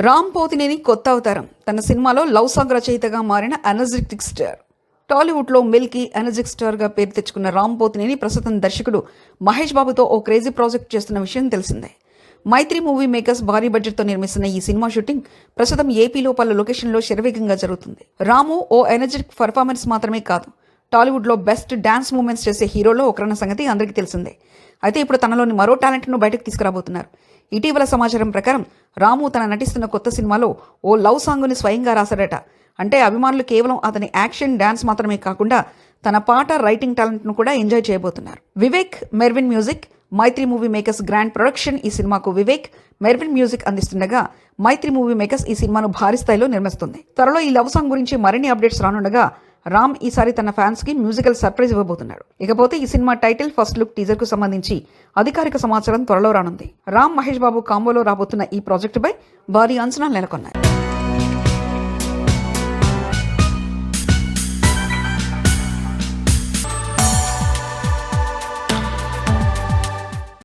రామ్ పోతినేని కొత్త అవతారం. తన సినిమాలో లవ్ సాంగ్ రచయితగా మారిన ఎనర్జెటిక్ స్టార్. టాలీవుడ్లో మిల్కీ ఎనర్జిక్ స్టార్గా పేరు తెచ్చుకున్న రామ్ పోతినేని ప్రస్తుతం దర్శకుడు మహేష్ బాబుతో ఓ క్రేజీ ప్రాజెక్ట్ చేస్తున్న విషయం తెలిసిందే. మైత్రి మూవీ మేకర్స్ భారీ బడ్జెట్తో నిర్మిస్తున్న ఈ సినిమా షూటింగ్ ప్రస్తుతం ఏపీలో పలు లొకేషన్లో శరవేగంగా జరుగుతుంది. రాము ఓ ఎనర్జెటిక్ పర్ఫార్మెన్స్ మాత్రమే కాదు, టాలీవుడ్లో బెస్ట్ డాన్స్ మూమెంట్స్ చేసే హీరోలో ఒకరన్న సంగతి అందరికీ తెలిసిందే. అయితే ఇప్పుడు తనలోని మరో టాలెంట్ను బయటకు తీసుకురాబోతున్నారు. ఇటీవల సమాచారం ప్రకారం రాము తన నటిస్తున్న కొత్త సినిమాలో ఓ లవ్ సాంగ్ని స్వయంగా రాశాడట. అంటే అభిమానులు కేవలం అతని యాక్షన్ డాన్స్ మాత్రమే కాకుండా తన పాట రైటింగ్ టాలెంట్ను కూడా ఎంజాయ్ చేయబోతున్నారు. వివేక్ మెర్విన్ మ్యూజిక్, మైత్రి మూవీ మేకర్స్ గ్రాండ్ ప్రొడక్షన్ ఈ సినిమాకు వివేక్ మెర్విన్ మ్యూజిక్ అందిస్తుండగా మైత్రి మూవీ మేకర్స్ ఈ సినిమాను భారీ స్థాయిలో నిర్మిస్తుంది. త్వరలో ఈ లవ్ సాంగ్ గురించి మరిన్ని అప్డేట్స్ రానుండగా రామ్ ఈసారి తన ఫ్యాన్స్ కి మ్యూజికల్ సర్ప్రైజ్ ఇవ్వబోతున్నాడు. ఇకపోతే ఈ cinema title, first look, teaser కు సంబంధించి అధికారిక సమాచారం త్వరలో రానుంది. రామ్ మహేష్ బాబు కాంబోలో రాబోతున్న ఈ ప్రాజెక్టుపై భారీ అంచనాలు నెలకొన్నాయి.